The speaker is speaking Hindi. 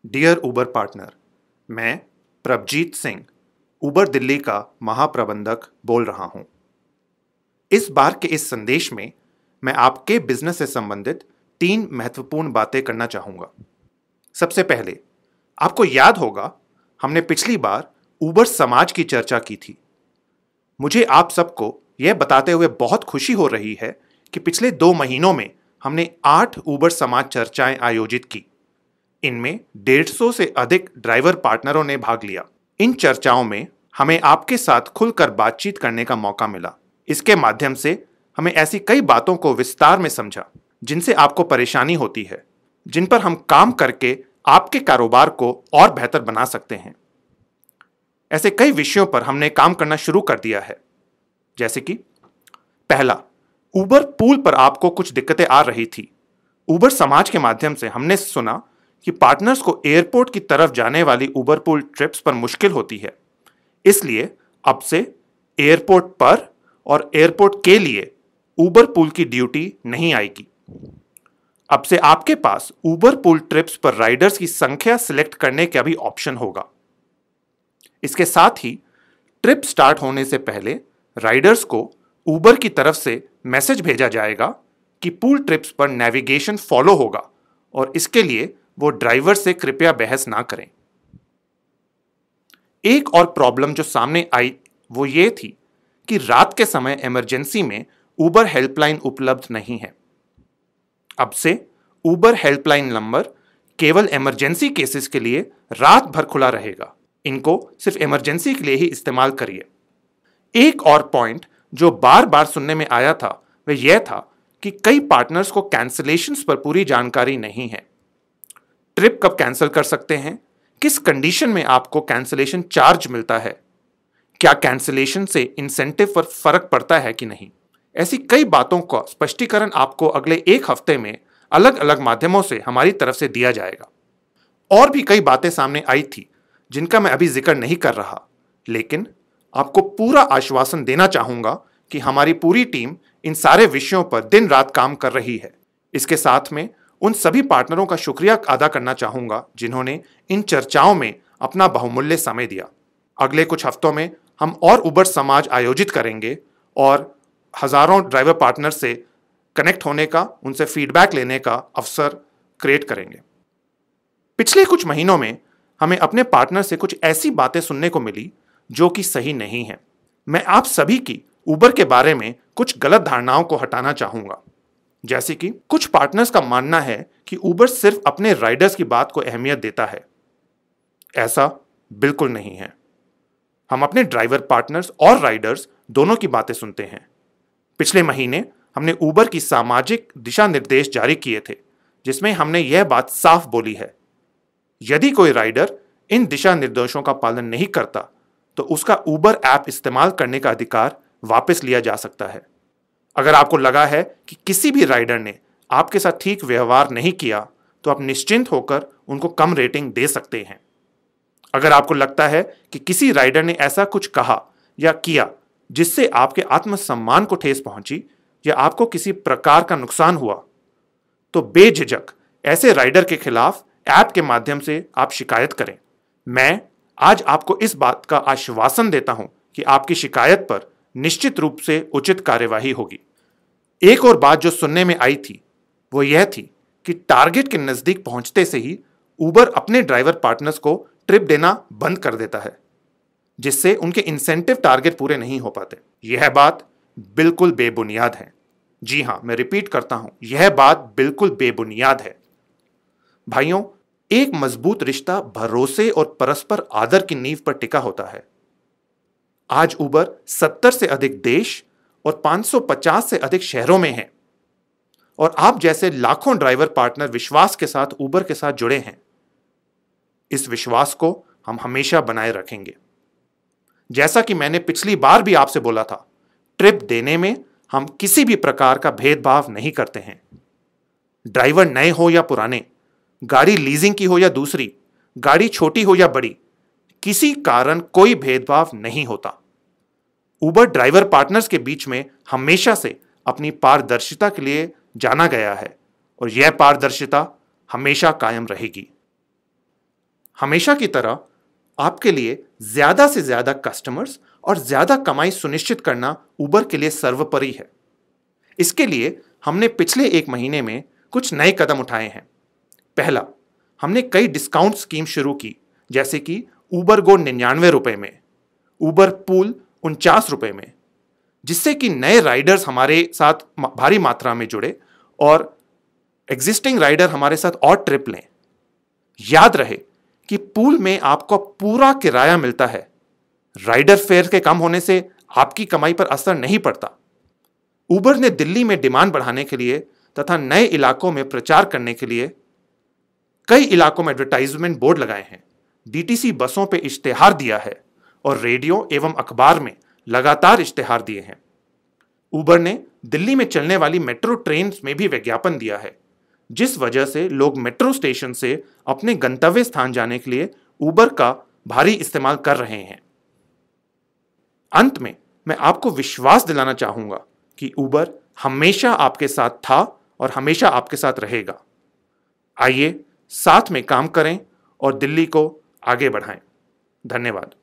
डियर उबर पार्टनर, मैं प्रभजीत सिंह उबर दिल्ली का महाप्रबंधक बोल रहा हूं। इस बार के इस संदेश में मैं आपके बिजनेस से संबंधित 3 महत्वपूर्ण बातें करना चाहूंगा। सबसे पहले, आपको याद होगा हमने पिछली बार उबर समाज की चर्चा की थी। मुझे आप सबको यह बताते हुए बहुत खुशी हो रही है कि पिछले 2 महीनों में हमने 8 उबर समाज चर्चाएं आयोजित की। इनमें 150 से अधिक ड्राइवर पार्टनरों ने भाग लिया। इन चर्चाओं में हमें आपके साथ खुलकर बातचीत करने का मौका मिला। इसके माध्यम से हमें ऐसी कई बातों को विस्तार में समझा जिनसे आपको परेशानी होती है, जिन पर हम काम करके आपके कारोबार को और बेहतर बना सकते हैं। ऐसे कई विषयों पर हमने काम करना शुरू कर दिया है, जैसे कि पहला, उबर पूल पर आपको कुछ दिक्कतें आ रही थी। उबर समाज के माध्यम से हमने सुना कि पार्टनर्स को एयरपोर्ट की तरफ जाने वाली उबर पूल ट्रिप्स पर मुश्किल होती है। इसलिए अब से एयरपोर्ट पर और एयरपोर्ट के लिए उबर पूल की ड्यूटी नहीं आएगी। अब से आपके पास उबर पूल ट्रिप्स पर राइडर्स की संख्या सिलेक्ट करने का भी ऑप्शन होगा। इसके साथ ही ट्रिप स्टार्ट होने से पहले राइडर्स को उबर की तरफ से मैसेज भेजा जाएगा कि पूल ट्रिप्स पर नेविगेशन फॉलो होगा और इसके लिए वो ड्राइवर से कृपया बहस ना करें। एक और प्रॉब्लम जो सामने आई वो ये थी कि रात के समय इमरजेंसी में उबर हेल्पलाइन उपलब्ध नहीं है। अब से उबर हेल्पलाइन नंबर केवल इमरजेंसी केसेस के लिए रात भर खुला रहेगा। इनको सिर्फ इमरजेंसी के लिए ही इस्तेमाल करिए। एक और पॉइंट जो बार बार सुनने में आया था वह यह था कि कई पार्टनर्स को कैंसलेशंस पर पूरी जानकारी नहीं है। ट्रिप कब कैंसिल कर सकते हैं, किस कंडीशन में आपको कैंसिलेशन चार्ज मिलता है, क्या कैंसिलेशन से इंसेंटिव पर फर्क पड़ता है कि नहीं, ऐसी कई बातों का स्पष्टीकरण आपको अगले 1 हफ्ते में अलग अलग माध्यमों से हमारी तरफ से दिया जाएगा। और भी कई बातें सामने आई थी जिनका मैं अभी जिक्र नहीं कर रहा, लेकिन आपको पूरा आश्वासन देना चाहूंगा कि हमारी पूरी टीम इन सारे विषयों पर दिन रात काम कर रही है। इसके साथ में उन सभी पार्टनरों का शुक्रिया अदा करना चाहूंगा जिन्होंने इन चर्चाओं में अपना बहुमूल्य समय दिया। अगले कुछ हफ्तों में हम और उबर समाज आयोजित करेंगे और हजारों ड्राइवर पार्टनर से कनेक्ट होने का, उनसे फीडबैक लेने का अवसर क्रिएट करेंगे। पिछले कुछ महीनों में हमें अपने पार्टनर से कुछ ऐसी बातें सुनने को मिली जो कि सही नहीं है। मैं आप सभी की उबर के बारे में कुछ गलत धारणाओं को हटाना चाहूंगा। जैसे कि कुछ पार्टनर्स का मानना है कि उबर सिर्फ अपने राइडर्स की बात को अहमियत देता है। ऐसा बिल्कुल नहीं है। हम अपने ड्राइवर पार्टनर्स और राइडर्स दोनों की बातें सुनते हैं। पिछले महीने हमने उबर की सामाजिक दिशा निर्देश जारी किए थे, जिसमें हमने यह बात साफ बोली है, यदि कोई राइडर इन दिशा निर्देशों का पालन नहीं करता तो उसका उबर ऐप इस्तेमाल करने का अधिकार वापस लिया जा सकता है। अगर आपको लगा है कि किसी भी राइडर ने आपके साथ ठीक व्यवहार नहीं किया तो आप निश्चिंत होकर उनको कम रेटिंग दे सकते हैं। अगर आपको लगता है कि किसी राइडर ने ऐसा कुछ कहा या किया जिससे आपके आत्मसम्मान को ठेस पहुंची या आपको किसी प्रकार का नुकसान हुआ, तो बेझिझक ऐसे राइडर के खिलाफ ऐप के माध्यम से आप शिकायत करें। मैं आज आपको इस बात का आश्वासन देता हूं कि आपकी शिकायत पर निश्चित रूप से उचित कार्यवाही होगी। एक और बात जो सुनने में आई थी वो यह थी कि टारगेट के नजदीक पहुंचते से ही उबर अपने ड्राइवर पार्टनर्स को ट्रिप देना बंद कर देता है, जिससे उनके इंसेंटिव टारगेट पूरे नहीं हो पाते। यह बात बिल्कुल बेबुनियाद है। जी हां, मैं रिपीट करता हूं, यह बात बिल्कुल बेबुनियाद है। भाइयों, एक मजबूत रिश्ता भरोसे और परस्पर आदर की नींव पर टिका होता है। आज उबर 70 से अधिक देश और 550 से अधिक शहरों में है और आप जैसे लाखों ड्राइवर पार्टनर विश्वास के साथ उबर के साथ जुड़े हैं। इस विश्वास को हम हमेशा बनाए रखेंगे। जैसा कि मैंने पिछली बार भी आपसे बोला था, ट्रिप देने में हम किसी भी प्रकार का भेदभाव नहीं करते हैं। ड्राइवर नए हो या पुराने, गाड़ी लीजिंग की हो या दूसरी, गाड़ी छोटी हो या बड़ी, किसी कारण कोई भेदभाव नहीं होता। उबर ड्राइवर पार्टनर्स के बीच में हमेशा से अपनी पारदर्शिता के लिए जाना गया है और यह पारदर्शिता हमेशा कायम रहेगी। हमेशा की तरह आपके लिए ज्यादा से ज्यादा कस्टमर्स और ज्यादा कमाई सुनिश्चित करना उबर के लिए सर्वोपरि है। इसके लिए हमने पिछले 1 महीने में कुछ नए कदम उठाए हैं। पहला, हमने कई डिस्काउंट स्कीम शुरू की, जैसे कि उबर गो 99 रुपए में, उबर पूल 49 रुपए में, जिससे कि नए राइडर्स हमारे साथ भारी मात्रा में जुड़े और एग्जिस्टिंग राइडर हमारे साथ और ट्रिप लें। याद रहे कि पूल में आपको पूरा किराया मिलता है। राइडर फेयर के कम होने से आपकी कमाई पर असर नहीं पड़ता। उबर ने दिल्ली में डिमांड बढ़ाने के लिए तथा नए इलाकों में प्रचार करने के लिए कई इलाकों में एडवर्टाइजमेंट बोर्ड लगाए हैं, डीटीसी बसों पे इश्तेहार दिया है और रेडियो एवं अखबार में लगातार इश्तेहार दिए हैं। उबर ने दिल्ली में चलने वाली मेट्रो ट्रेन में भी विज्ञापन दिया है, जिस वजह से लोग मेट्रो स्टेशन से अपने गंतव्य स्थान जाने के लिए उबर का भारी इस्तेमाल कर रहे हैं। अंत में मैं आपको विश्वास दिलाना चाहूंगा कि उबर हमेशा आपके साथ था और हमेशा आपके साथ रहेगा। आइए साथ में काम करें और दिल्ली को आगे बढ़ाएं। धन्यवाद।